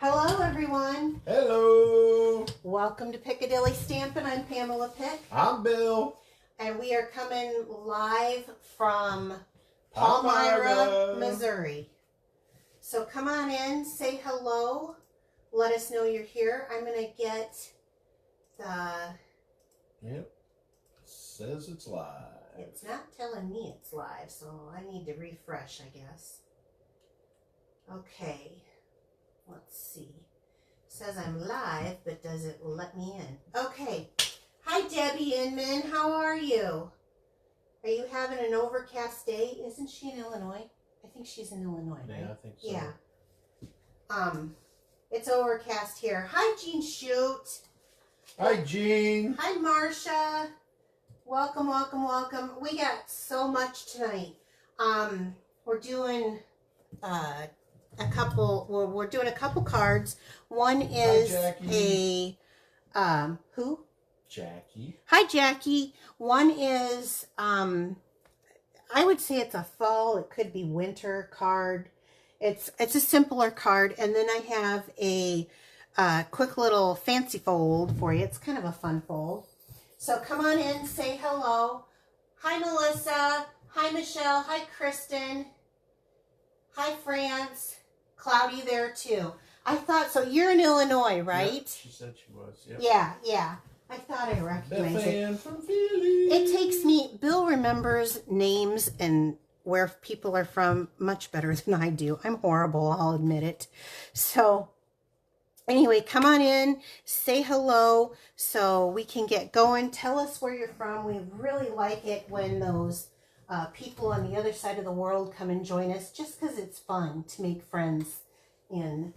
Hello, everyone. Hello. Welcome to Piccadilly Stampin'. I'm Pamela Pick. I'm Bill. And we are coming live from Palmyra, Missouri. So come on in, say hello, let us know you're here. I'm going to get the... Yep. Says it's live. It's not telling me it's live, so I need to refresh, I guess. Okay. Let's see. It says I'm live, but does it let me in? Okay. Hi, Debbie Inman. How are you? Are you having an overcast day? Isn't she in Illinois? I think she's in Illinois, right? Yeah, I think so. Yeah. It's overcast here. Hi, Jean Shoot. Hi, Jean. Hi, Marcia. Welcome, welcome, welcome. We got so much tonight. We're doing we're doing a couple cards. One is who? Jackie. Hi, Jackie. One is I would say it's a fall, it could be winter card. It's a simpler card, and then I have a quick little fancy fold for you. It's kind of a fun fold. So come on in, say hello. Hi, Melissa. Hi, Michelle. Hi, Kristen. Hi, France. Cloudy there, too. I thought, so you're in Illinois, right? Yep, she said she was, yep. Yeah. I thought I recognized it. From Philly. It takes me, Bill remembers names and where people are from much better than I do. I'm horrible, I'll admit it. So, anyway, come on in, say hello so we can get going. Tell us where you're from. We really like it when those people on the other side of the world come and join us, just because it's fun to make friends in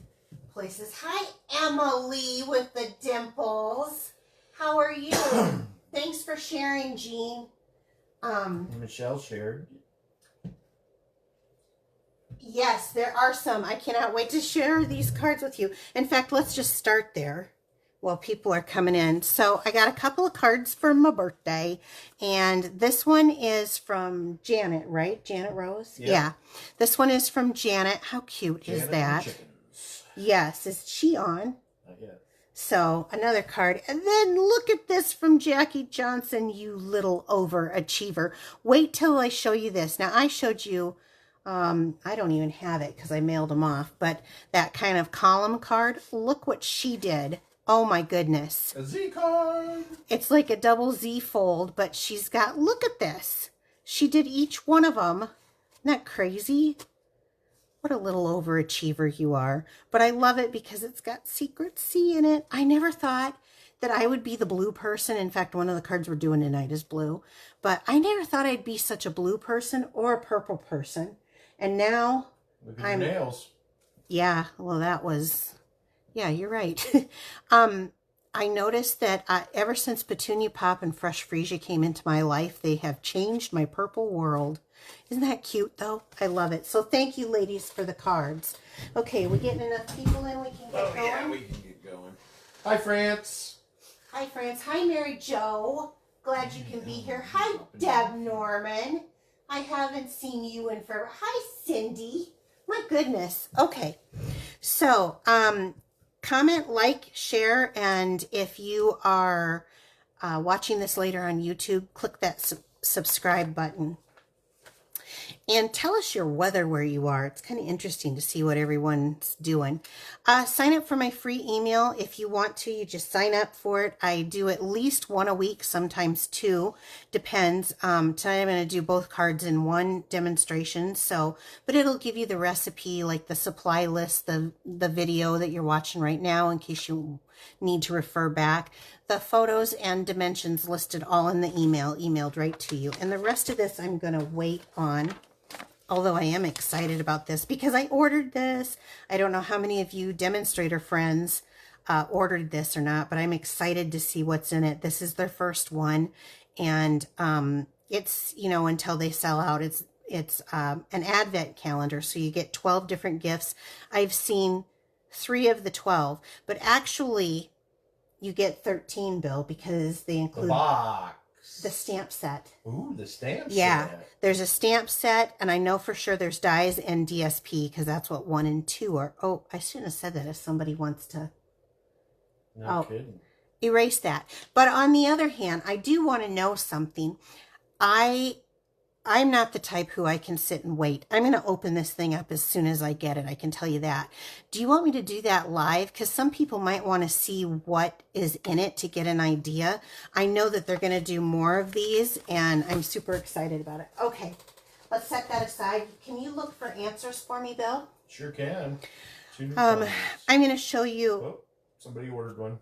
places. Hi, Emily with the dimples. How are you? Thanks for sharing, Jean. Michelle shared. Yes, there are some. I cannot wait to share these cards with you. In fact, let's just start there while people are coming in. So I got a couple of cards for my birthday, and this one is from Janet, right? Janet Rose? Yep. Yeah. This one is from Janet. How cute is that? Yes. Is she on? Not yet. So another card. And then look at this from Jackie Johnson, you little overachiever. Wait till I show you this. Now, I showed you, I don't even have it because I mailed them off, but that kind of column card. Look what she did. Oh my goodness. A Z card. It's like a double Z fold, but she's got, look at this. She did each one of them. Isn't that crazy? What a little overachiever you are. But I love it because it's got Secret C in it. I never thought that I would be the blue person. In fact, one of the cards we're doing tonight is blue. But I never thought I'd be such a blue person or a purple person. And now look at your nails. Yeah, well, that was... Yeah, you're right. I noticed that ever since Petunia Pop and Fresh Freesia came into my life, they have changed my purple world. Isn't that cute, though? I love it. So thank you, ladies, for the cards. Okay, we getting enough people in? We can get going? Yeah, we can get going. Hi, France. Hi, France. Hi, Mary Jo. Glad you can be here. Hi, Deb Norman. I haven't seen you in forever. Hi, Cindy. My goodness. Okay. So, comment, like, share, and if you are watching this later on YouTube, click that subscribe button. And tell us your weather where you are. It's kind of interesting to see what everyone's doing. Sign up for my free email. If you want to, you just sign up for it. I do at least one a week, sometimes two. Depends. Tonight I'm going to do both cards in one demonstration. But it'll give you the recipe, like the supply list, the video that you're watching right now in case you need to refer back. The photos and dimensions listed all in the email, emailed right to you. And the rest of this I'm going to wait on. Although I am excited about this because I ordered this. I don't know how many of you demonstrator friends ordered this or not, but I'm excited to see what's in it. This is their first one. And it's, you know, until they sell out, it's an advent calendar. So you get 12 different gifts. I've seen 3 of the 12, but actually you get 13, Bill, because they include... The box. the stamp set. Ooh, the stamp Yeah, set. there's a stamp set, and I know for sure there's dies and DSP because that's what 1 and 2 are. Oh, I shouldn't have said that if somebody wants to. No kidding. Erase that. But on the other hand, I do want to know something. I'm not the type who I can sit and wait. I'm going to open this thing up as soon as I get it. I can tell you that. Do you want me to do that live? Because some people might want to see what is in it to get an idea. I know that they're going to do more of these, and I'm super excited about it. Okay, let's set that aside. Can you look for answers for me, Bill? Sure can. I'm going to show you. Oh, somebody ordered one.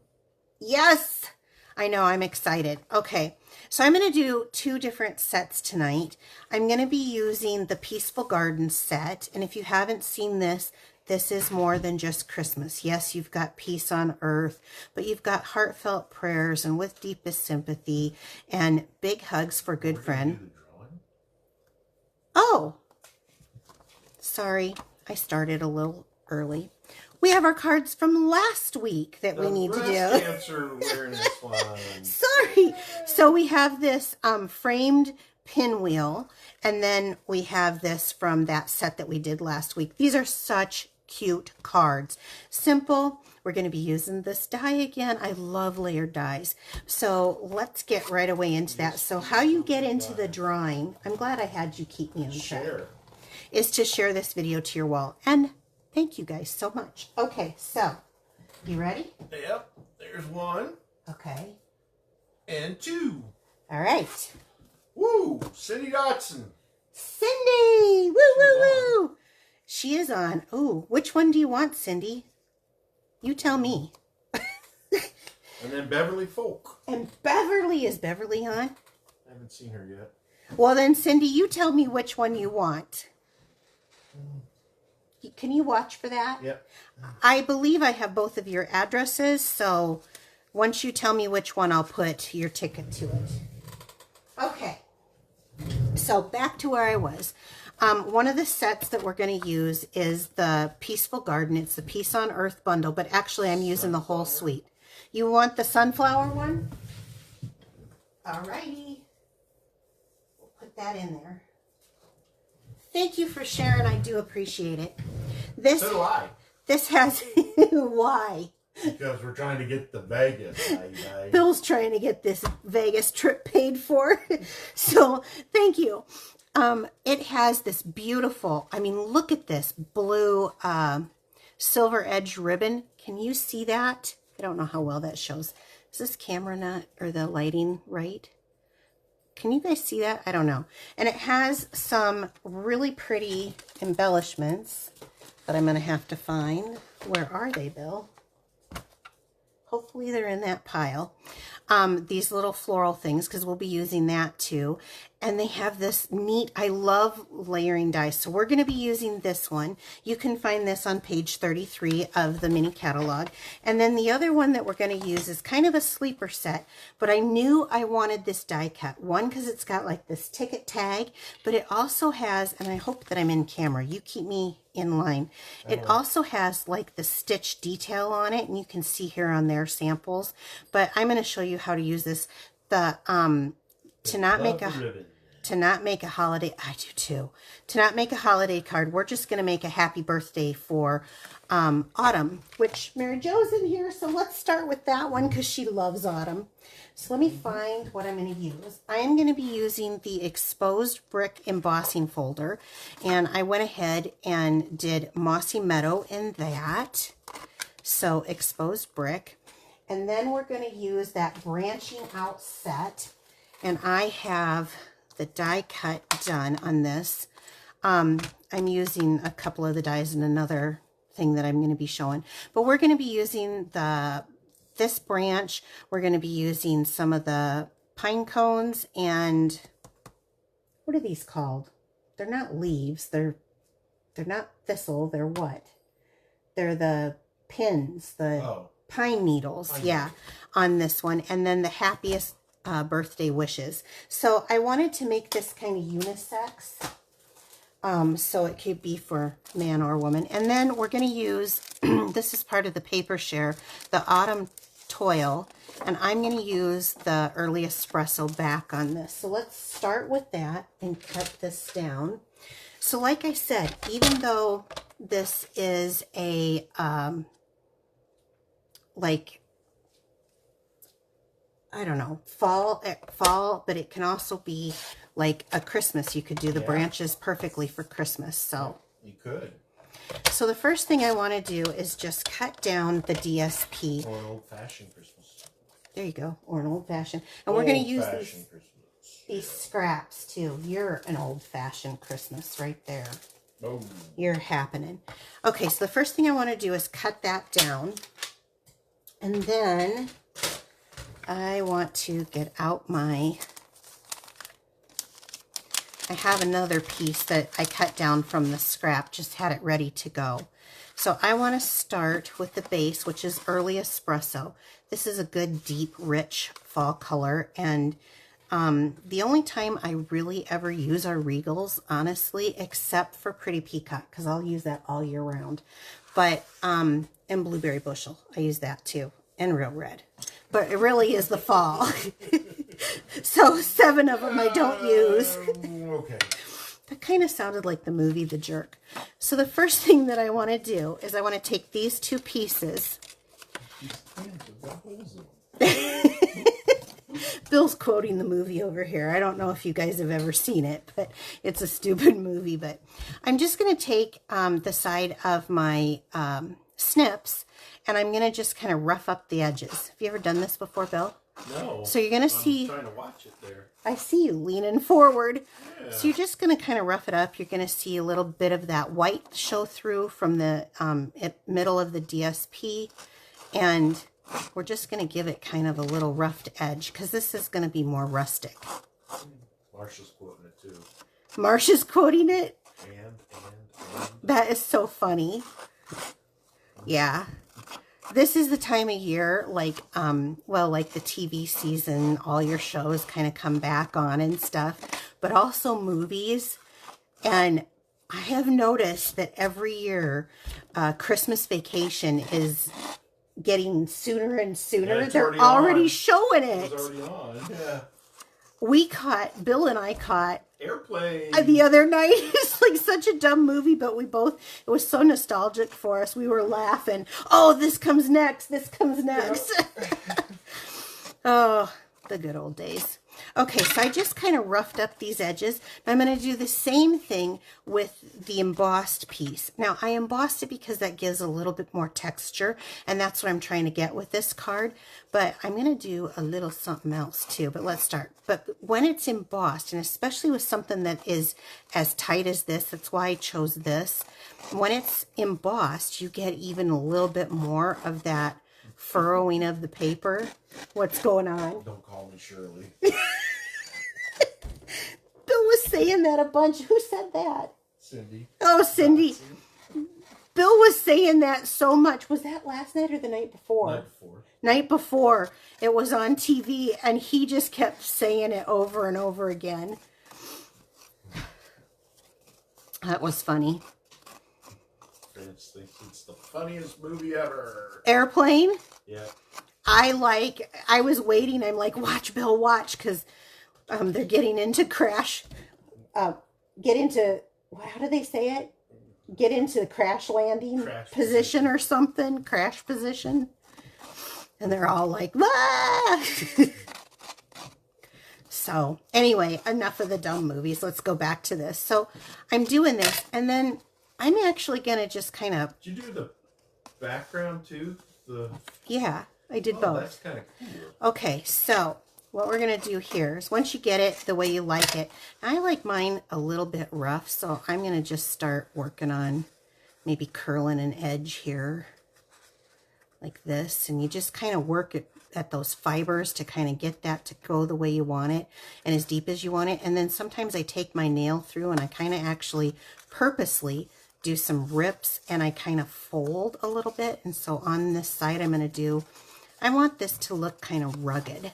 Yes! I know, I'm excited. Okay, so I'm going to do 2 different sets tonight. I'm going to be using the Peaceful Garden set, and if you haven't seen this, this is more than just Christmas. Yes, you've got peace on earth, but you've got heartfelt prayers and with deepest sympathy and big hugs for good friend. Oh, sorry, I started a little early. We have our cards from last week that we need to do. Answer wearing this one. Sorry. So we have this framed pinwheel, and then we have this from that set that we did last week. These are such cute cards. Simple. We're going to be using this die again. I love layered dies. So let's get right away into that. So how you get into the drawing, I'm glad I had you keep me on track, is to share this video to your wall. And thank you guys so much. Okay, so you ready? Yep. There's 1. Okay. And 2. All right. Woo! Cindy Dotson. Cindy! Woo, woo, woo! She is on. Ooh, which one do you want, Cindy? You tell me. And then Beverly Folk. And Beverly, is Beverly on? I haven't seen her yet. Well, then, Cindy, you tell me which one you want. Can you watch for that? Yep. I believe I have both of your addresses, so once you tell me which one, I'll put your ticket to it. Okay. So back to where I was. One of the sets that we're going to use is the Peaceful Garden. It's the Peace on Earth bundle, but actually I'm using the whole suite. You want the sunflower one? All righty. We'll put that in there. Thank you for sharing. I do appreciate it. This, so do I. This has... Why? Because we're trying to get the Vegas. Bill's trying to get this Vegas trip paid for. So, thank you. It has this beautiful, I mean, look at this blue silver edge ribbon. Can you see that? I don't know how well that shows. Is this camera not, or the lighting right? Can you guys see that? I don't know. And it has some really pretty embellishments that I'm going to have to find. Where are they, Bill? Hopefully they're in that pile. These little floral things, because we'll be using that too. And they have this neat, I love layering dies. So we're going to be using this one. You can find this on page 33 of the mini catalog. And then the other one that we're going to use is kind of a sleeper set, but I knew I wanted this die cut. One, because it's got like this ticket tag, but it also has, and I hope that I'm in camera, you keep me in line. It also has like the stitch detail on it, and you can see here on their samples, but I'm going to show you how to use this. The to not make a holiday, I do too. To not make a holiday card, we're just going to make a happy birthday for Autumn, which Mary Jo's in here, so let's start with that one because she loves Autumn. So let me find what I'm going to use. I am going to be using the exposed brick embossing folder, and I went ahead and did Mossy Meadow in that. So exposed brick. And then we're going to use that branching out set. And I have the die cut done on this. I'm using a couple of the dies in another thing that I'm going to be showing. But we're going to be using this branch. We're going to be using some of the pine cones and what are these called? They're not leaves. They're not thistle. They're what? They're the pins, the pine needles. Yeah, on this one. And then the happiest birthday wishes. So I wanted to make this kind of unisex. So it could be for man or woman. And then we're going to use, this is part of the paper share, the Autumn Toil, and I'm going to use the Early Espresso back on this. So let's start with that and cut this down. So like I said, even though this is a, like, I don't know, fall, but it can also be like a Christmas. You could do the branches perfectly for Christmas. So you could. So the first thing I want to do is just cut down the DSP. Or an old-fashioned Christmas. There you go, or an old-fashioned. And we're going to use Christmas. these scraps too. You're an old-fashioned Christmas right there. Oh. You're happening. Okay, so the first thing I want to do is cut that down. And then I want to get out my... I have another piece that I cut down from the scrap, just had it ready to go. So I want to start with the base, which is Early Espresso. This is a good, deep, rich fall color. And the only time I really ever use our Regals, honestly, except for Pretty Peacock, because I'll use that all year round. But, and Blueberry Bushel, I use that too. And Real Red. But it really is the fall. So 7 of them I don't use. Okay. That kind of sounded like the movie The Jerk. So the first thing that I want to do is I want to take these 2 pieces. Bill's quoting the movie over here. I don't know if you guys have ever seen it, but it's a stupid movie. But I'm just going to take the side of my snips, and I'm going to just kind of rough up the edges. Have you ever done this before, Bill? No. So you're going to see... I'm trying to watch it there. I see you leaning forward. Yeah. So you're just going to kind of rough it up. You're going to see a little bit of that white show through from the middle of the DSP. And we're just going to give it kind of a little roughed edge because this is going to be more rustic. Marsha's quoting it too. Marsha's quoting it? And. That is so funny. Yeah. This is the time of year, like, well, like the TV season, all your shows kind of come back on and stuff, but also movies. And I have noticed that every year, Christmas Vacation is getting sooner and sooner. Yeah, they're already showing it. It's already on, yeah. Bill and I caught Airplane the other night. It's like such a dumb movie, but it was so nostalgic for us. We were laughing. Oh, this comes next. This comes next. Yep. Oh, the good old days. Okay, so I just kind of roughed up these edges. I'm going to do the same thing with the embossed piece. Now, I embossed it because that gives a little bit more texture, and that's what I'm trying to get with this card. But I'm going to do a little something else too, but let's start. But when it's embossed, and especially with something that is as tight as this, that's why I chose this. When it's embossed, you get even a little bit more of that furrowing of the paper. What's going on? Don't call me Shirley. Bill was saying that a bunch. Who said that? Cindy. Oh, Cindy. Bill was saying that so much. Was that last night or the night before? Night before. Night before. It was on TV, and he just kept saying it over and over again. That was funny. Vince thinks it's the funniest movie ever. Airplane? Yeah. I was waiting. I'm like, watch, Bill, watch, because they're getting into crash. How do they say it? Get into the crash landing position or something. Crash position. And they're all like, ah! So, anyway, enough of the dumb movies. Let's go back to this. So, I'm doing this, and then I'm actually going to just kind of... Did you do the background, too? Yeah, I did both. That's kind of cool. Okay, so what we're going to do here is once you get it the way you like it, I like mine a little bit rough, so I'm going to just start working on maybe curling an edge here like this, and you just kind of work it at those fibers to kind of get that to go the way you want it and as deep as you want it. And then sometimes I take my nail through and I kind of actually purposely do some rips, and I kind of fold a little bit. And so on this side I want this to look kind of rugged.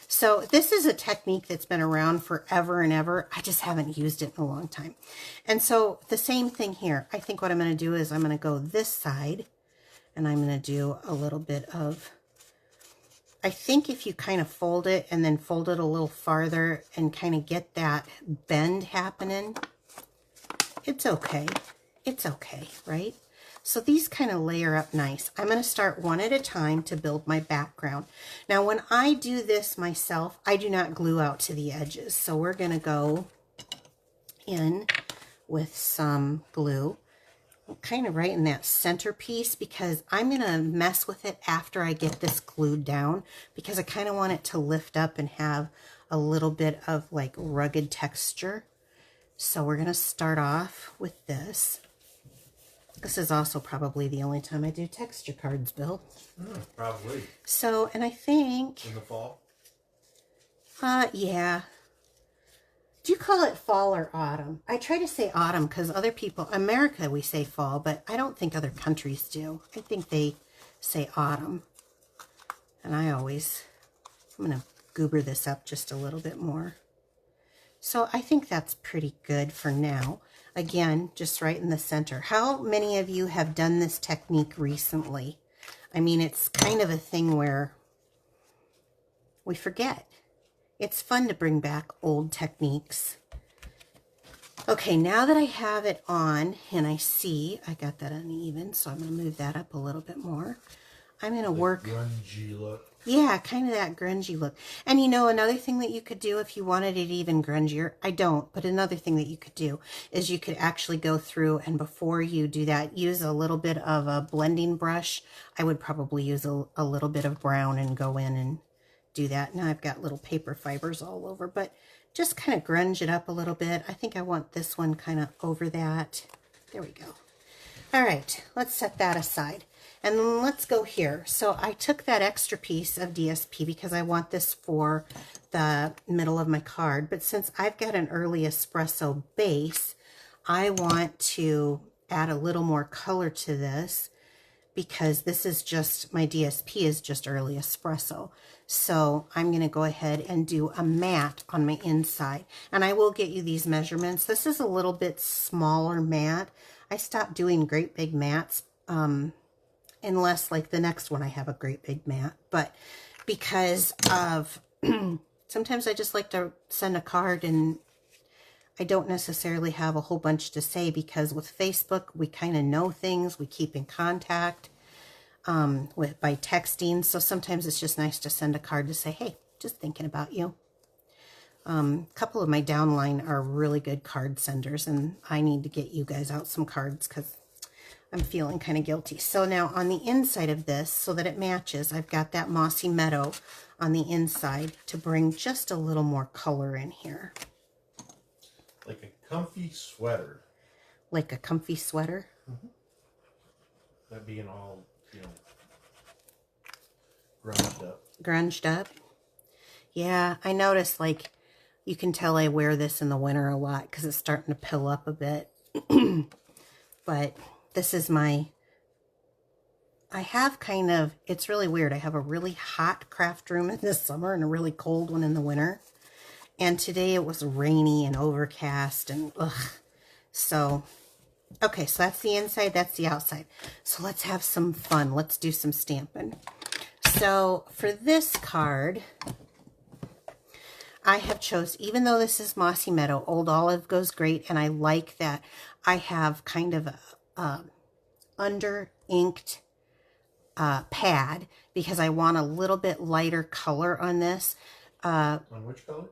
So this is a technique that's been around forever and ever. I just haven't used it in a long time. And so the same thing here. I think what I'm going to do is I'm going to go this side, and I'm going to do a little bit of I think if you kind of fold it and then fold it a little farther and kind of get that bend happening, it's okay. It's okay, right? So these kind of layer up nice. I'm going to start one at a time to build my background. Now, when I do this myself, I do not glue out to the edges. So we're going to go in with some glue, kind of right in that centerpiece, because I'm going to mess with it after I get this glued down, because I kind of want it to lift up and have a little bit of like rugged texture. So we're going to start off with this. This is also probably the only time I do texture cards, Bill. Probably. So, and I think... In the fall? Yeah. Do you call it fall or autumn? I try to say autumn because other people, America, we say fall, but I don't think other countries do. I think they say autumn. And I'm going to goober this up just a little bit more. So I think that's pretty good for now. Again, just right in the center. How many of you have done this technique recently? I mean, it's kind of a thing where we forget. It's fun to bring back old techniques. Okay, now that I have it on and I see I got that uneven, so I'm going to move that up a little bit more. I'm going to work... grungy look. Yeah, kind of that grungy look. And you know, another thing that you could do if you wanted it even grungier, I don't, but another thing that you could do is you could actually go through and before you do that, use a little bit of a blending brush. I would probably use a little bit of brown and go in and do that. Now I've got little paper fibers all over, but just kind of grunge it up a little bit. I think I want this one kind of over that. There we go. All right, let's set that aside. And then let's go here. So I took that extra piece of DSP because I want this for the middle of my card. But since I've got an early espresso base, I want to add a little more color to this because this is just, my DSP is just early espresso. So I'm going to go ahead and do a matte on my inside. And I will get you these measurements. This is a little bit smaller matte. I stopped doing great big mattes. Unless like the next one I have a great big mat, but because of sometimes I just like to send a card and I don't necessarily have a whole bunch to say because with Facebook we kind of know things, we keep in contact by texting, so sometimes it's just nice to send a card to say, hey, just thinking about you. A couple of my downline are really good card senders and I need to get you guys out some cards because I'm feeling kind of guilty. So now on the inside of this, so that it matches, I've got that Mossy Meadow on the inside to bring just a little more color in here. Like a comfy sweater. Like a comfy sweater? Mm-hmm. That being all, you know, grunged up. Grunged up? Yeah, I noticed like you can tell I wear this in the winter a lot because it's starting to pill up a bit. But this is I have kind of, it's really weird. I have a really hot craft room in the summer and a really cold one in the winter. And today it was rainy and overcast and ugh. So, okay, so that's the inside, that's the outside. So let's have some fun. Let's do some stamping. So for this card, I have chose, even though this is Mossy Meadow, Old Olive goes great. And I like that I have kind of a under inked pad because I want a little bit lighter color on this. On which color?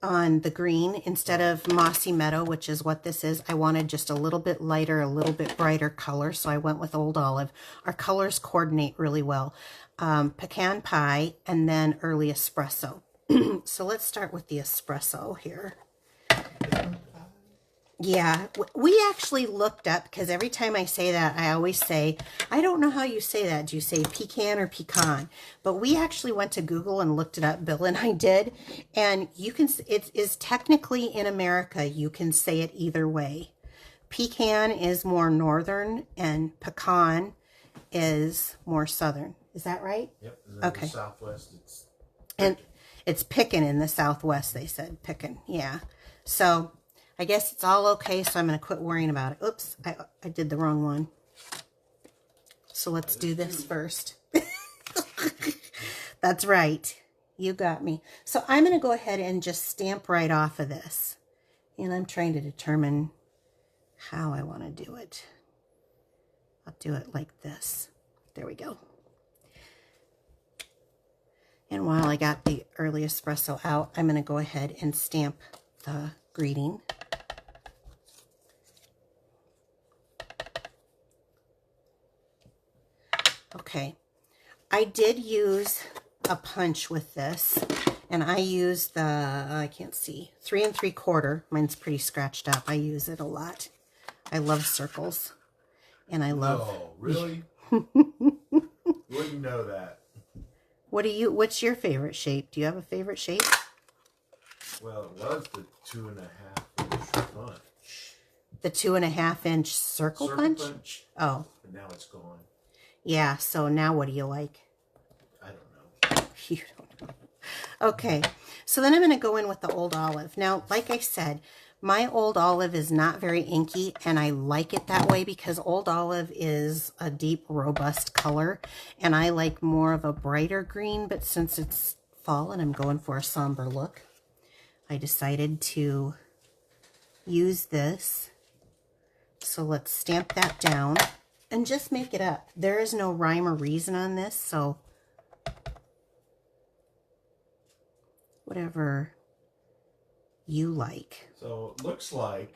On the green instead of Mossy Meadow, which is what this is. I wanted just a little bit lighter, a little bit brighter color, so I went with Old Olive. Our colors coordinate really well. Pecan Pie and then Early Espresso. So let's start with the espresso here. Yeah, we actually looked up, because every time I say that, I always say, I don't know how you say that. Do you say pecan or pecan? But we actually went to Google and looked it up. Bill and I did. And you can, it is technically in America, you can say it either way. Pecan is more northern and pecan is more southern. Is that right? Yep. Okay. In the Southwest, it's and it's pickin' in the Southwest, they said. Pickin', yeah. So I guess it's all okay, so I'm going to quit worrying about it. Oops, I did the wrong one. So let's do this first. That's right. You got me. So I'm going to go ahead and just stamp right off of this. And I'm trying to determine how I want to do it. I'll do it like this. There we go. And while I got the early espresso out, I'm going to go ahead and stamp the greeting. Okay. I did use a punch with this, and I used the, I can't see, 3 3/4. Mine's pretty scratched up. I use it a lot. I love circles, and I love... Oh, really? Wouldn't know that. What's your favorite shape? Do you have a favorite shape? Well, it was the 2.5-inch punch. The 2.5-inch circle punch? Oh. But now it's gone. Yeah, so now what do you like? I don't know. You don't know. Okay, so then I'm going to go in with the Old Olive. Now, like I said, my Old Olive is not very inky, and I like it that way because Old Olive is a deep, robust color, and I like more of a brighter green, but since it's fall and I'm going for a somber look, I decided to use this. So let's stamp that down and just make it up. There is no rhyme or reason on this, so whatever you like. So it looks like,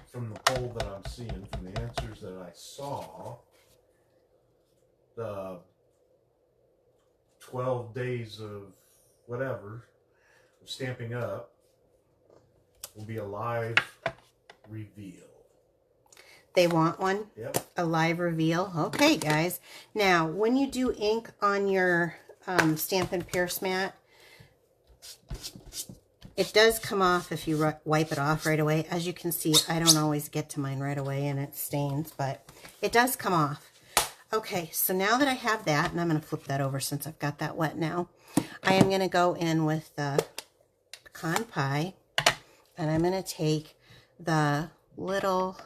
from the poll that I'm seeing, from the answers that I saw, the 12 days of whatever, of Stamping Up, will be a live reveal. They want one? Yep. A live reveal? Okay, guys. Now, when you do ink on your Stampin' Pierce mat, it does come off if you wipe it off right away. As you can see, I don't always get to mine right away and it stains, but it does come off. Okay, so now that I have that, and I'm going to flip that over since I've got that wet now, I am going to go in with the pecan pie, and I'm going to take the little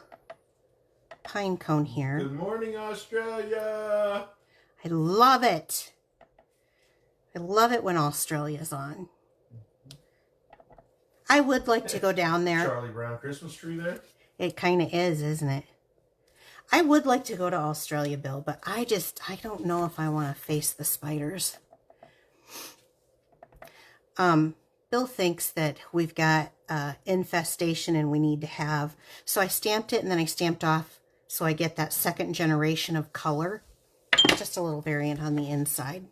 pine cone here. Good morning, Australia! I love it. I love it when Australia's on. I would like to go down there. Charlie Brown Christmas tree there? It kind of is, isn't it? I would like to go to Australia, Bill, but I don't know if I want to face the spiders. Bill thinks that we've got infestation and we need to have, so I stamped it and then I stamped off so I get that second generation of color. Just a little variant on the inside.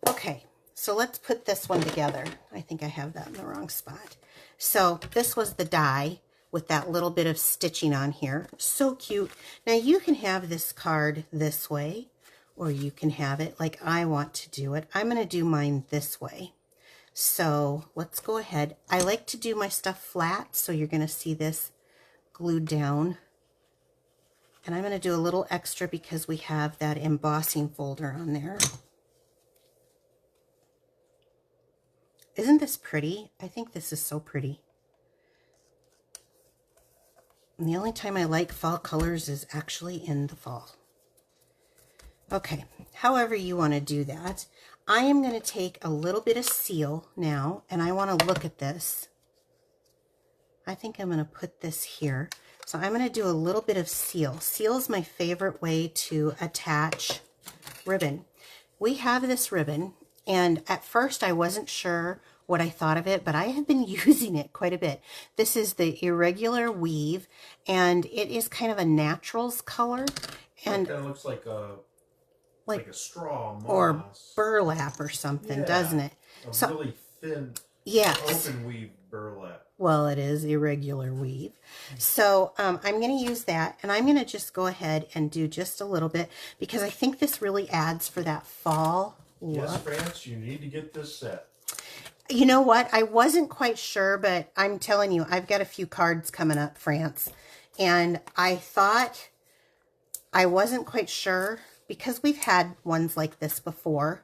Okay, so let's put this one together. I think I have that in the wrong spot. So this was the die with that little bit of stitching on here. So cute. Now you can have this card this way, or you can have it like I want to do it. I'm going to do mine this way. So let's go ahead. I like to do my stuff flat, so you're going to see this glued down. And I'm going to do a little extra because we have that embossing folder on there. Isn't this pretty? I think this is so pretty. And the only time I like fall colors is actually in the fall. Okay, however you want to do that. I am going to take a little bit of seal now, and I want to look at this. I think I'm going to put this here. So I'm going to do a little bit of seal. Seal is my favorite way to attach ribbon. We have this ribbon, and at first I wasn't sure what I thought of it, but I have been using it quite a bit. This is the Irregular Weave, and it is kind of a naturals color. And it kind of looks like a straw moss. Or burlap or something, yeah, doesn't it? A really thin, yes, open weave burlap. Well, it is Irregular Weave. So I'm going to use that, and I'm going to just go ahead and do just a little bit because I think this really adds for that fall look. Yes, France, you need to get this set. You know what? I wasn't quite sure, but I'm telling you, I've got a few cards coming up, France. And I thought I wasn't quite sure because we've had ones like this before.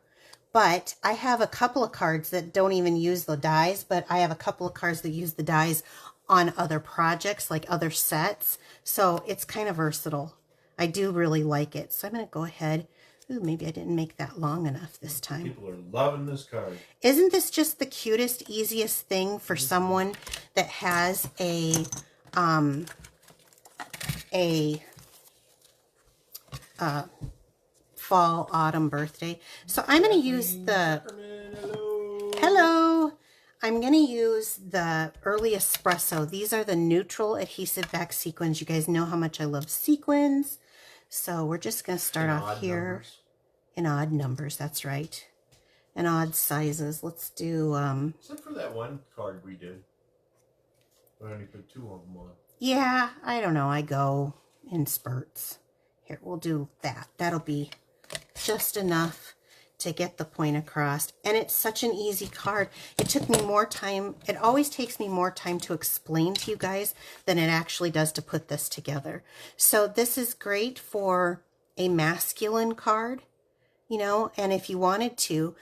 But I have a couple of cards that don't even use the dies, but I have a couple of cards that use the dies on other projects, like other sets. So it's kind of versatile. I do really like it. So I'm going to go ahead, Ooh, maybe I didn't make that long enough this time. People are loving this card. Isn't this just the cutest, easiest thing for someone that has a fall, autumn birthday? So I'm going to use the... Hello! I'm going to use the Early Espresso. These are the neutral adhesive back sequins. You guys know how much I love sequins. So we're just going to start off here in odd numbers. That's right. And odd sizes. Let's do... Except for that one card we did. I only put 2 of them on. Yeah, I don't know. I go in spurts. Here, we'll do that. That'll be just enough to get the point across. And it's such an easy card. It took me more time. It always takes me more time to explain to you guys than it actually does to put this together. So this is great for a masculine card, you know, and if you wanted to,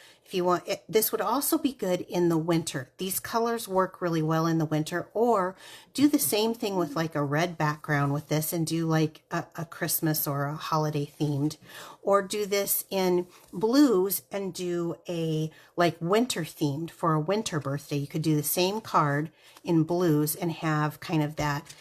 this would also be good in the winter. These colors work really well in the winter, or do the same thing with like a red background with this and do like a Christmas or a holiday themed, or do this in blues and do a like winter themed for a winter birthday. You could do the same card in blues and have kind of that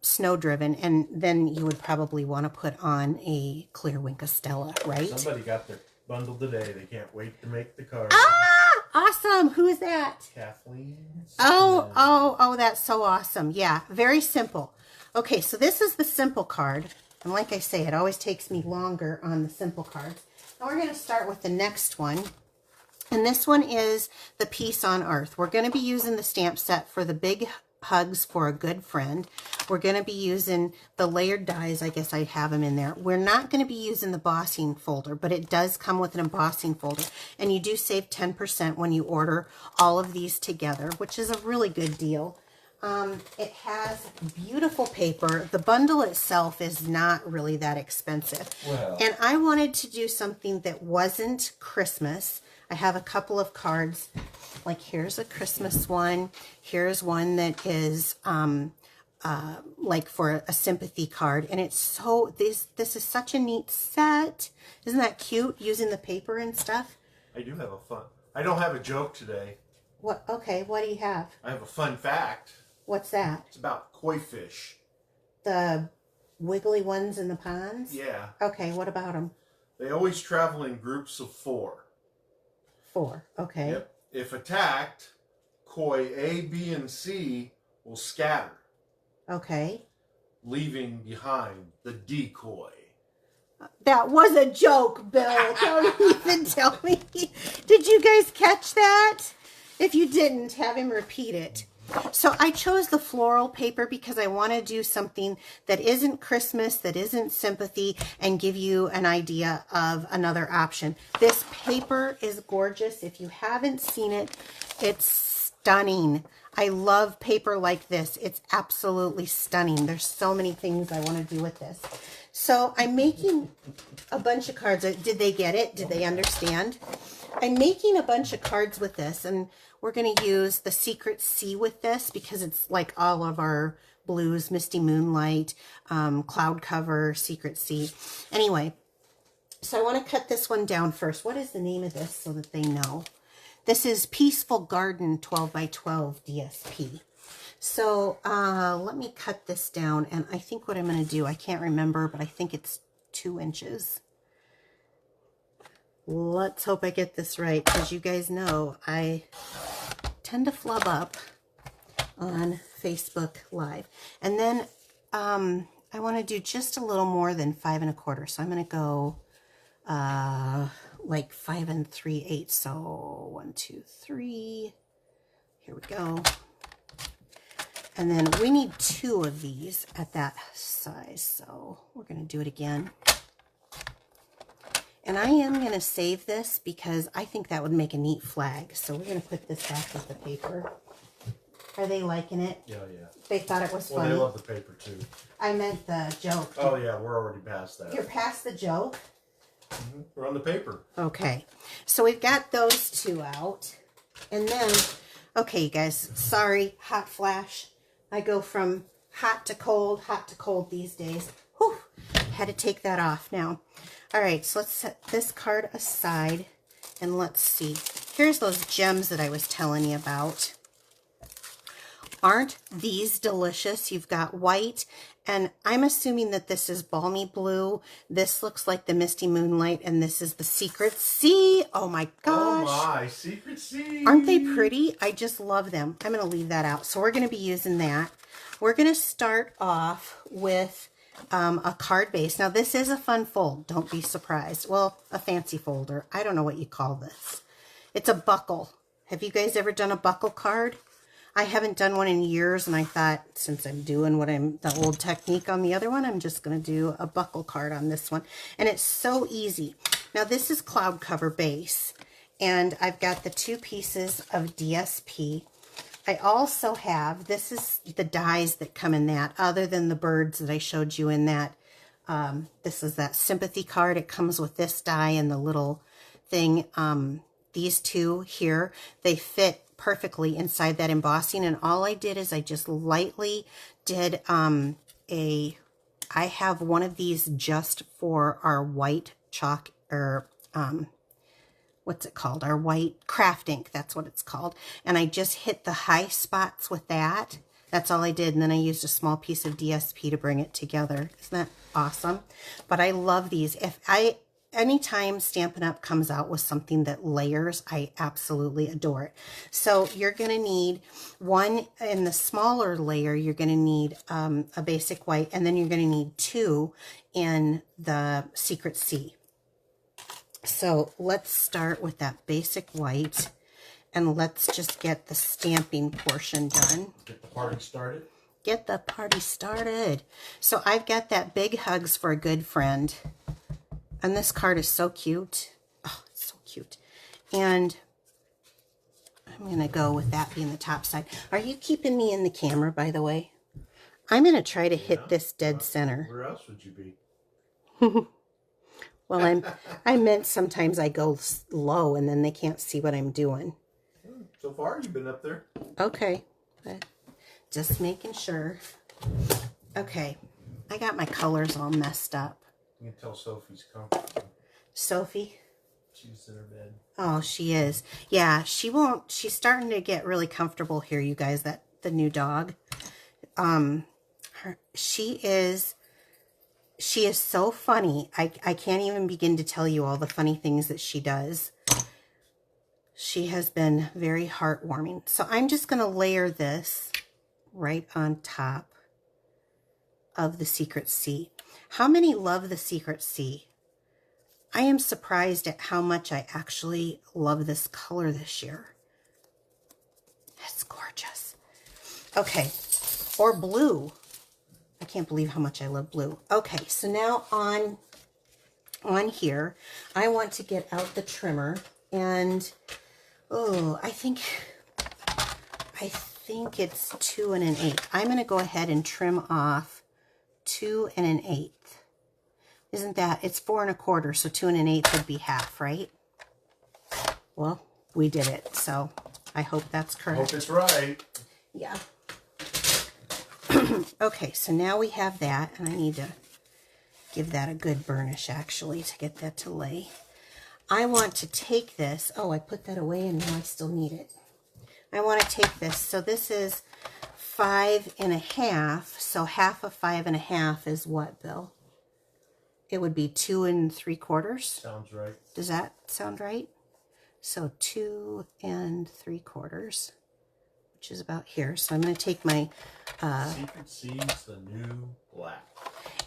snow driven, and then you would probably want to put on a clear Wink Stella, right? Somebody got their bundle today. They can't wait to make the card. Ah, awesome. Who is that? Kathleen. Oh, that's so awesome. Yeah, very simple. Okay, so this is the simple card. And like I say, it always takes me longer on the simple cards. Now we're going to start with the next one. And this one is the Peace on Earth. We're going to be using the stamp set for the Big Hugs for a Good Friend. We're going to be using the layered dies. I guess I have them in there. We're not going to be using the embossing folder, but it does come with an embossing folder. And you do save 10% when you order all of these together, which is a really good deal. It has beautiful paper. The bundle itself is not really that expensive. Well. And I wanted to do something that wasn't Christmas. I have a couple of cards. Like here's a Christmas one. Here's one that is like for a sympathy card. And it's so, this is such a neat set. Isn't that cute, using the paper and stuff? I do have a fun. I don't have a joke today. What? Okay, what do you have? I have a fun fact. What's that? It's about koi fish. The wiggly ones in the ponds? Yeah. Okay, what about them? They always travel in groups of 4. 4, okay. Yep. If attacked, koi A, B, and C will scatter, Okay. leaving behind the decoy. That was a joke, Bill. Don't even tell me. Did you guys catch that? If you didn't, have him repeat it. So I chose the floral paper because I want to do something that isn't Christmas, that isn't sympathy, and give you an idea of another option. This paper is gorgeous. If you haven't seen it, it's stunning. I love paper like this. It's absolutely stunning. There's so many things I want to do with this. So I'm making a bunch of cards. Did they get it? Did they understand? I'm making a bunch of cards with this, and we're going to use the Secret Sea with this because it's like all of our blues, Misty Moonlight, Cloud Cover, Secret Sea. Anyway, so I want to cut this one down first. What is the name of this so that they know? This is Peaceful Garden 12 by 12 DSP. So let me cut this down, and I think what I'm going to do, I can't remember, but I think it's 2 inches. Let's hope I get this right, because you guys know I tend to flub up on Facebook Live. And then I want to do just a little more than 5 1/4. So I'm going to go like 5 3/8. So 1, 2, 3. Here we go. And then we need 2 of these at that size. So we're going to do it again. And I am going to save this because I think that would make a neat flag. So we're going to put this back with the paper. Are they liking it? Yeah, yeah. They thought it was funny. Well, they love the paper too. I meant the joke. Oh yeah, we're already past that. You're past the joke? Mm-hmm. We're on the paper. Okay. So we've got those 2 out. And then, okay, you guys, sorry, hot flash. I go from hot to cold these days. Whew. had to take that off now. All right, so let's set this card aside and let's see. Here's those gems that I was telling you about. Aren't these delicious? You've got white, and I'm assuming that this is balmy blue. This looks like the Misty Moonlight, and this is the Secret Sea. Oh my gosh. Oh my, Secret Sea. Aren't they pretty? I just love them. I'm going to leave that out. So we're going to be using that. We're going to start off with a card base. Now this is a fun fold. Don't be surprised. Well, a fancy folder. I don't know what you call this. It's a buckle. Have you guys ever done a buckle card? I haven't done one in years, and I thought since I'm doing the old technique on the other one, I'm just going to do a buckle card on this one. And it's so easy. Now this is cloud cover base, and I've got the 2 pieces of DSP. I also have, this is the dies that come in that, other than the birds that I showed you in that. This is that sympathy card. It comes with this die and the little thing. These 2 here, they fit perfectly inside that embossing, and all I did is I just lightly did I have one of these just for our white chalk, or what's it called, our white craft ink, that's what it's called, and I just hit the high spots with that. That's all I did, and then I used a small piece of DSP to bring it together. Isn't that awesome? But I love these. Anytime Stampin' Up! Comes out with something that layers, I absolutely adore it. So you're going to need one in the smaller layer. You're going to need a basic white, and then you're going to need 2 in the Secret Sea. So let's start with that basic white, and let's just get the stamping portion done. Get the party started. Get the party started. So I've got that Big Hugs for a Good Friend. And this card is so cute. Oh, it's so cute. And I'm going to go with that being the top side. Are you keeping me in the camera, by the way? I'm going to try to hit this dead center. Where else would you be? Well, I meant sometimes I go low and then they can't see what I'm doing. So far, you've been up there. Okay. But just making sure. Okay. I got my colors all messed up. You can tell Sophie's comfortable. Sophie? She's in her bed. Oh, she is. Yeah, she won't. She's starting to get really comfortable here, you guys, the new dog. She is so funny. I can't even begin to tell you all the funny things that she does. She has been very heartwarming. So I'm just going to layer this right on top of the Secret Sea. How many love the Secret Sea? I am surprised at how much I actually love this color this year. It's gorgeous. Okay, or blue. I can't believe how much I love blue. Okay, so now on here, I want to get out the trimmer, and oh, I think it's 2 1/8. I'm going to go ahead and trim off 2 1/8. Isn't that, it's 4 1/4, so 2 1/8 would be half, right? Well, we did it, so I hope that's correct. I hope it's right. Yeah. Okay, so now we have that, and I need to give that a good burnish, actually, to get that to lay. I want to take this. Oh, I put that away, and now I still need it. I want to take this. So this is 5 1/2. So half of 5 1/2 is what, Bill? It would be 2 3/4. Sounds right. Does that sound right? So 2 3/4, which is about here. So I'm going to take my... Secret Sea's the new black.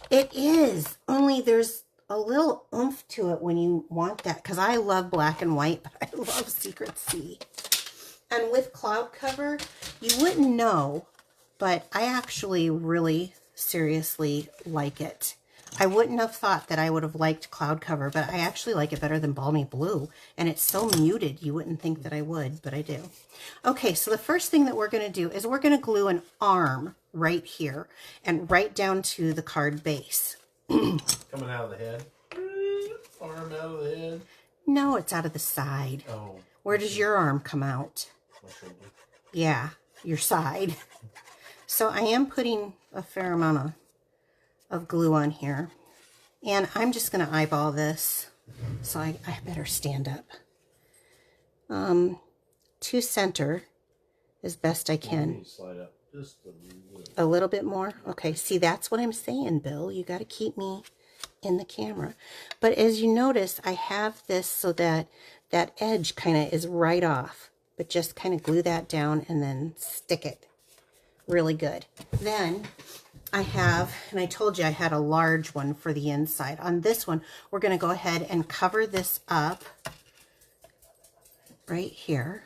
It is. Only there's a little oomph to it when you want that. Because I love black and white, but I love Secret Sea. And with cloud cover, you wouldn't know, but I actually really seriously like it. I wouldn't have thought that I would have liked cloud cover, but I actually like it better than balmy blue. And it's so muted, you wouldn't think that I would, but I do. Okay, so the first thing that we're going to do is we're going to glue an arm right here and right down to the card base. Coming out of the head? Arm out of the head? No, it's out of the side. Oh. Where does your arm come out? My shoulder. Yeah, your side. So I am putting a fair amount of glue on here. And I'm just going to eyeball this. So I better stand up. To center as best I can. Slide up just a little bit more. Okay, see, that's what I'm saying, Bill. You got to keep me in the camera. But as you notice, I have this so that that edge kind of is right off. But just kind of glue that down and then stick it really good. Then I have, and I told you I had a large one for the inside. On this one, we're going to go ahead and cover this up right here.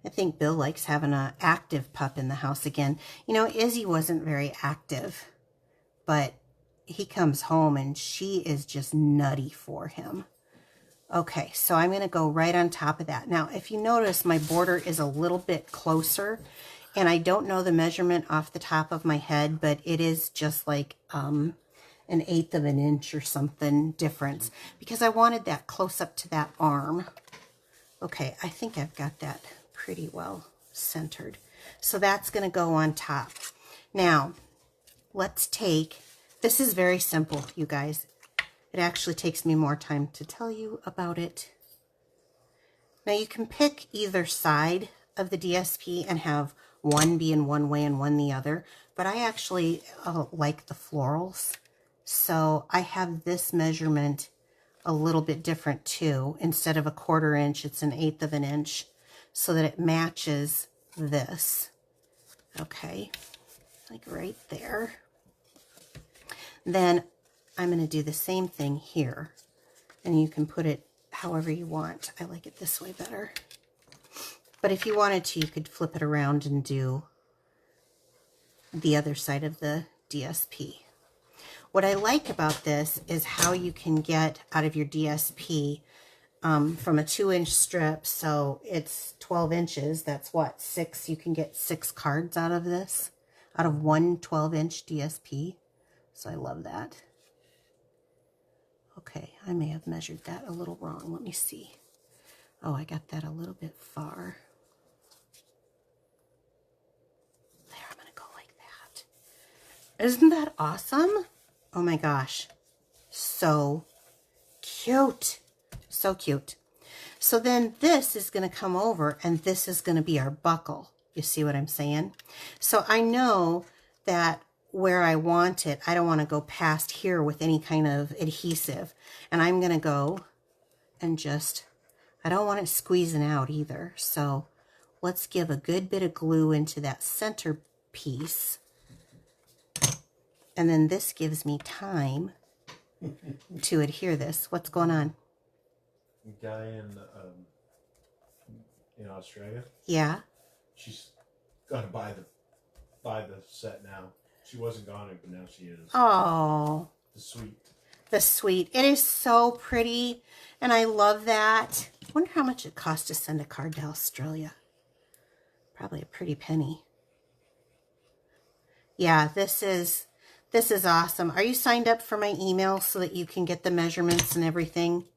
I think Bill likes having an active pup in the house again. You know, Izzy wasn't very active, but he comes home and she is just nutty for him. Okay, so I'm going to go right on top of that. Now, if you notice, my border is a little bit closer, and I don't know the measurement off the top of my head, but it is just like an 1/8 of an inch or something difference, because I wanted that close up to that arm. Okay, I think I've got that pretty well centered. So that's going to go on top. Now, let's take, this is very simple, you guys. It actually takes me more time to tell you about it. Now you can pick either side of the DSP and have one be in one way and one the other, but I actually like the florals. So I have this measurement a little bit different too. Instead of a 1/4 inch, it's an 1/8 of an inch, so that it matches this. Okay, like right there. Then I'm going to do the same thing here, and you can put it however you want. I like it this way better. But if you wanted to, you could flip it around and do the other side of the DSP. What I like about this is how you can get out of your DSP from a 2-inch strip, so it's 12 inches. That's what, 6? You can get 6 cards out of this, out of one 12-inch DSP. So I love that. Okay, I may have measured that a little wrong. Let me see. Oh, I got that a little bit far. There, I'm going to go like that. Isn't that awesome? Oh my gosh. So cute. So cute. So then this is going to come over, and this is going to be our buckle. You see what I'm saying? So I know that where I want it, I don't want to go past here with any kind of adhesive. And I'm going to go and just, I don't want it squeezing out either. So let's give a good bit of glue into that center piece. And then this gives me time to adhere this. What's going on? Guy in Australia. Yeah. She's got to buy the set now. She wasn't gonna, but now she is. Oh. The sweet. The sweet. It is so pretty, and I love that. I wonder how much it costs to send a card to Australia. Probably a pretty penny. Yeah, this is awesome. Are you signed up for my email so that you can get the measurements and everything?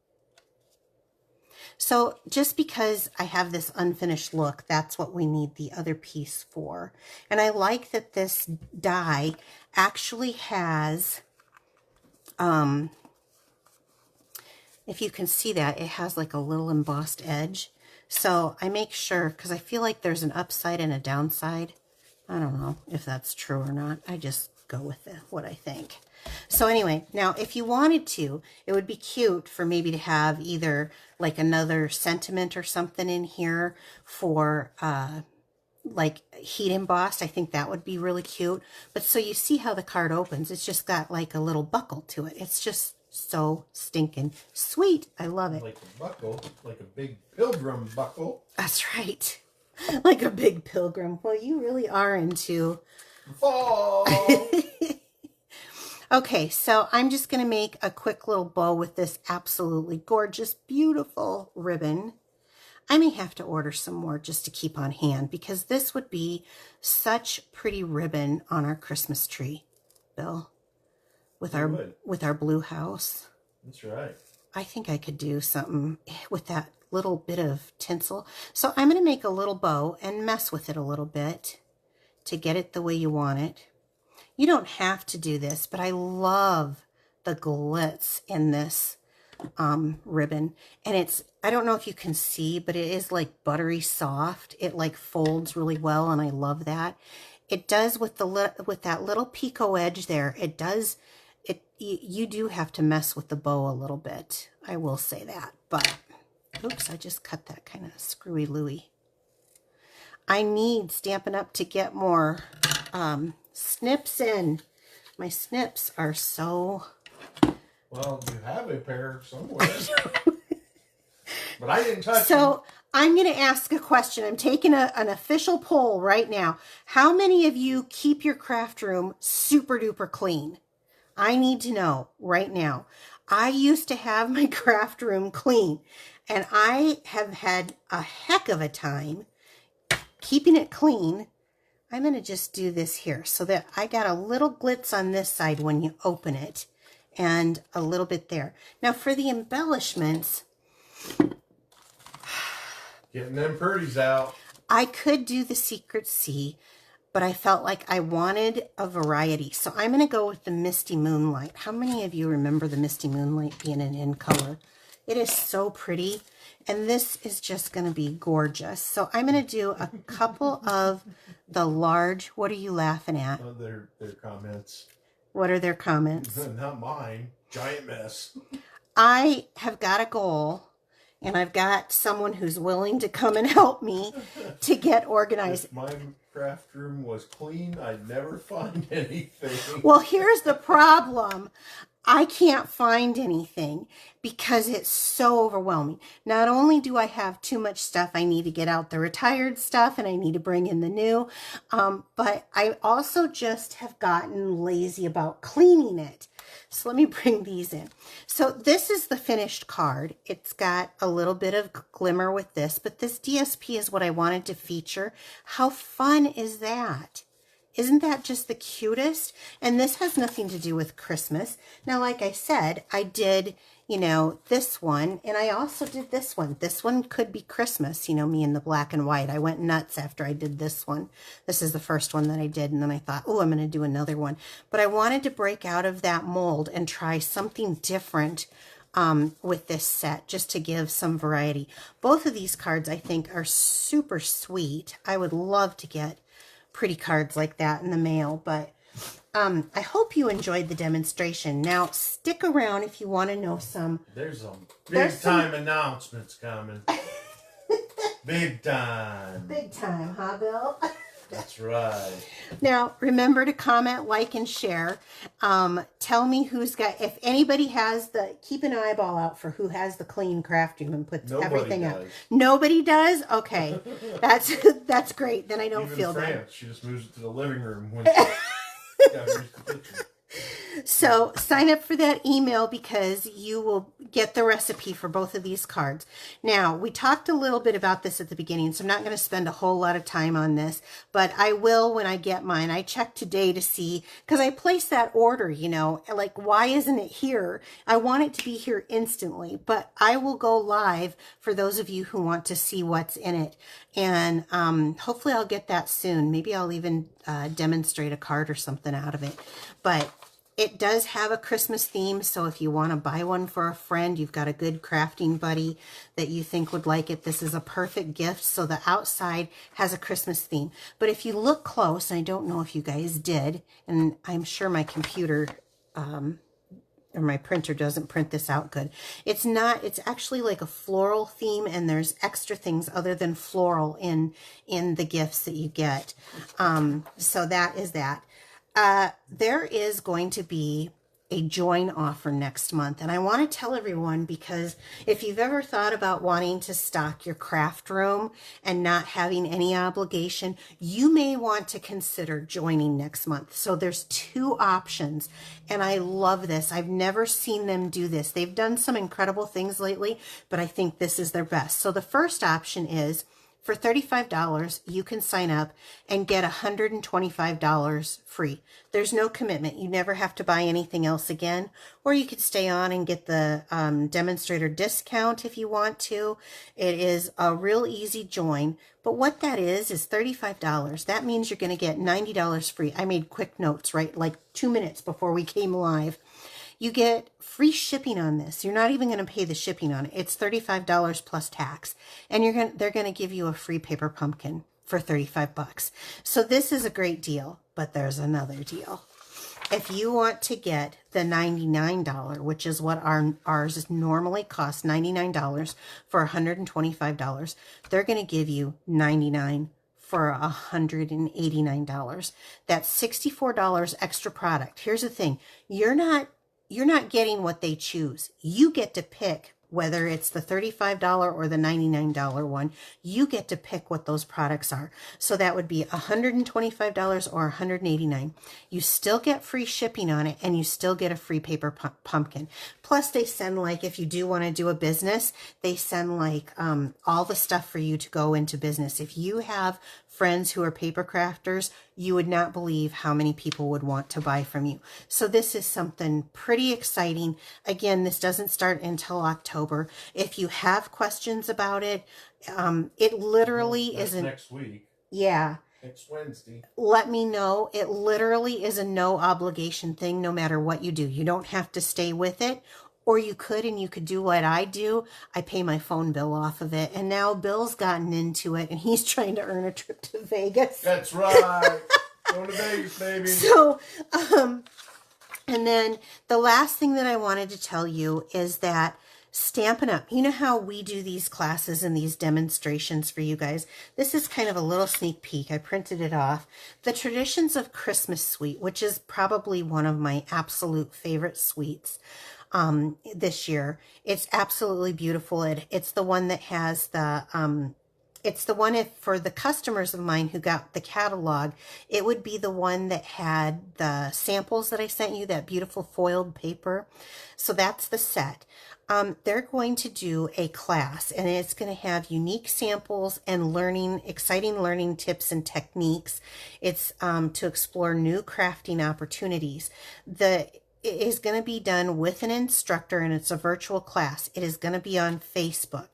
So just because I have this unfinished look, that's what we need the other piece for. And I like that this die actually has, if you can see that, it has like a little embossed edge. So I make sure, because I feel like there's an upside and a downside. I don't know if that's true or not. I just go with what I think. So anyway, now if you wanted to, it would be cute for maybe to have either like another sentiment or something in here for like heat embossed. I think that would be really cute. But so you see how the card opens. It's just got like a little buckle to it. It's just so stinking sweet. I love it. Like a buckle, like a big pilgrim buckle. That's right. Like a big pilgrim. Well, you really are into fall. Okay, so I'm just going to make a quick little bow with this absolutely gorgeous, beautiful ribbon. I may have to order some more just to keep on hand, because this would be such pretty ribbon on our Christmas tree, Bill, with our blue house. That's right. I think I could do something with that little bit of tinsel. So I'm going to make a little bow and mess with it a little bit to get it the way you want it. You don't have to do this, but I love the glitz in this ribbon. And it's, I don't know if you can see, but it is like buttery soft. It like folds really well, and I love that. It does with that little picot edge there. It does, you do have to mess with the bow a little bit. I will say that, but oops, I just cut that kind of screwy Louie. I need Stampin' Up! To get more snips in. My snips are so... Well, you have a pair somewhere. But I didn't touch them. So I'm going to ask a question. I'm taking an official poll right now. How many of you keep your craft room super duper clean? I need to know right now. I used to have my craft room clean, and I have had a heck of a time keeping it clean. I'm going to just do this here so that I got a little glitz on this side when you open it and a little bit there. Now for the embellishments, getting them purdies out. I could do the Secret Sea, but I felt like I wanted a variety. So I'm going to go with the Misty Moonlight. How many of you remember the Misty Moonlight being an in color? It is so pretty. And this is just going to be gorgeous. So I'm going to do a couple of the large. What are you laughing at? Oh, their comments. What are their comments? Not mine. Giant mess. I have got a goal, and I've got someone who's willing to come and help me to get organized. If my craft room was clean, I'd never find anything. Well, here's the problem. I can't find anything because it's so overwhelming. Not only do I have too much stuff, I need to get out the retired stuff and I need to bring in the new, but I also just have gotten lazy about cleaning it. So let me bring these in. So this is the finished card. It's got a little bit of glimmer with this, but this DSP is what I wanted to feature. How fun is that? Isn't that just the cutest? And this has nothing to do with Christmas. Now, like I said, I did, you know, this one, and I also did this one. This one could be Christmas, you know, me in the black and white. I went nuts after I did this one. This is the first one that I did, and then I thought, oh, I'm going to do another one. But I wanted to break out of that mold and try something different with this set, just to give some variety. Both of these cards, I think, are super sweet. I would love to get pretty cards like that in the mail, but I hope you enjoyed the demonstration. Now stick around if you want to know some. There's some big time announcements coming. Big time. Big time, huh, Bill? That's right. Now, remember to comment, like, and share. Tell me who's got, if anybody has the, keep an eyeball out for who has the clean craft room and puts everything out. Nobody does? Okay. That's great. Then I don't feel bad. She just moves it to the living room when she got used to the kitchen. So sign up for that email because you will get the recipe for both of these cards. Now, we talked a little bit about this at the beginning, so I'm not going to spend a whole lot of time on this, but I will when I get mine. I checked today to see, because I placed that order, you know, like, why isn't it here? I want it to be here instantly, but I will go live for those of you who want to see what's in it. And hopefully I'll get that soon. Maybe I'll even demonstrate a card or something out of it. But it does have a Christmas theme, so if you want to buy one for a friend, you've got a good crafting buddy that you think would like it, this is a perfect gift. So the outside has a Christmas theme. But if you look close, and I don't know if you guys did, and I'm sure my computer or my printer doesn't print this out good. It's not, it's actually like a floral theme, and there's extra things other than floral in the gifts that you get. So that is that. There is going to be a join offer next month, and I want to tell everyone, because if you've ever thought about wanting to stock your craft room and not having any obligation, you may want to consider joining next month. So there's two options, and I love this. I've never seen them do this. They've done some incredible things lately, but I think this is their best. So the first option is For $35, you can sign up and get $125 free. There's no commitment. You never have to buy anything else again. Or you could stay on and get the demonstrator discount if you want to. It is a real easy join. But what that is $35. That means you're going to get $90 free. I made quick notes, right? Like 2 minutes before we came live. You get free shipping on this. You're not even going to pay the shipping on it. It's $35 plus tax. And they're going to give you a free paper pumpkin for $35. So this is a great deal, but there's another deal. If you want to get the $99, which is what ours normally costs, $99 for $125, they're going to give you $99 for $189. That's $64 extra product. Here's the thing. You're not getting what they choose. You get to pick whether it's the $35 or the $99 one. You get to pick what those products are. So that would be $125 or $189. You still get free shipping on it, and you still get a free paper pumpkin. Plus they send, like, if you do want to do a business, they send like all the stuff for you to go into business. If you have friends who are paper crafters, you would not believe how many people would want to buy from you. So this is something pretty exciting. Again, this doesn't start until October. If you have questions about it, it literally isn't next week. Yeah. Next Wednesday. Let me know. It literally is a no obligation thing, no matter what you do. You don't have to stay with it. Or you could, and you could do what I do. I pay my phone bill off of it. And now Bill's gotten into it, and he's trying to earn a trip to Vegas. That's right. Going to Vegas, baby. So, and then the last thing that I wanted to tell you is that Stampin' Up. You know how we do these classes and these demonstrations for you guys? This is kind of a little sneak peek. I printed it off. The Traditions of Christmas Suite, which is probably one of my absolute favorite suites this year. It's absolutely beautiful. It's the one that has the it's the one, for the customers of mine who got the catalog, it would be the one that had the samples that I sent you, that beautiful foiled paper. So that's the set. They're going to do a class, and it's going to have unique samples and exciting learning tips and techniques. It's to explore new crafting opportunities. It is going to be done with an instructor, and it's a virtual class. It is going to be on Facebook.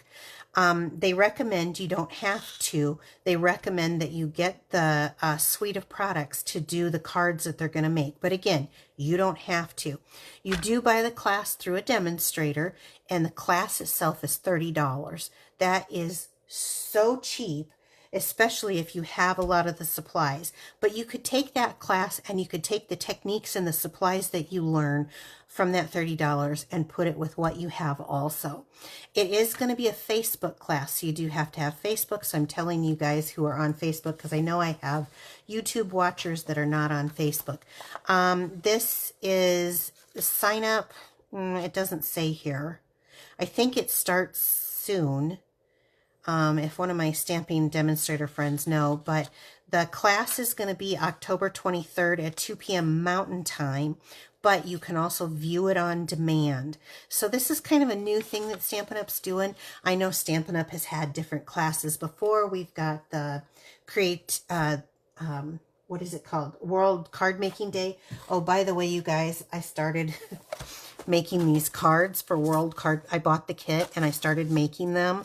They recommend, you don't have to, they recommend that you get the suite of products to do the cards that they're going to make. But again, you don't have to. You do buy the class through a demonstrator, and the class itself is $30. That is so cheap, especially if you have a lot of the supplies. But you could take that class, and you could take the techniques and the supplies that you learn from that $30 and put it with what you have also. It is going to be a Facebook class, so you do have to have Facebook. So I'm telling you guys who are on Facebook, because I know I have YouTube watchers that are not on Facebook. This is sign up. It doesn't say here. I think it starts soon. If one of my stamping demonstrator friends know, but the class is going to be October 23rd at 2 p.m. Mountain Time, but you can also view it on demand. So this is kind of a new thing that Stampin' Up's doing. I know Stampin' Up has had different classes before. We've got the what is it called? World Card Making Day. Oh, by the way, you guys, I started making these cards for World Card. I bought the kit and I started making them.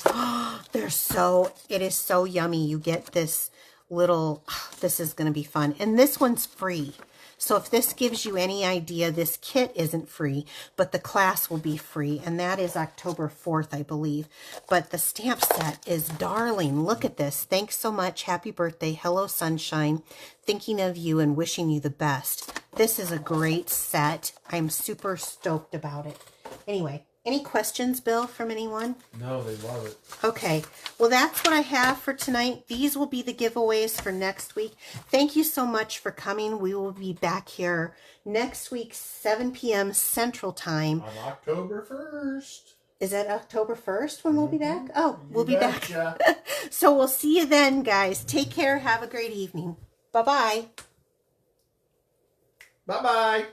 It is so yummy. You get this little, this is going to be fun. And this one's free. So if this gives you any idea, this kit isn't free, but the class will be free. And that is October 4th, I believe. But the stamp set is darling. Look at this. Thanks so much. Happy birthday. Hello, sunshine. Thinking of you and wishing you the best. This is a great set. I'm super stoked about it. Anyway, any questions, Bill, from anyone? No, they love it. Okay. Well, that's what I have for tonight. These will be the giveaways for next week. Thank you so much for coming. We will be back here next week, 7 p.m. Central Time. On October 1st. Is that October 1st when we'll be back? Oh, we'll be back. Yeah. So we'll see you then, guys. Take care. Have a great evening. Bye-bye. Bye-bye.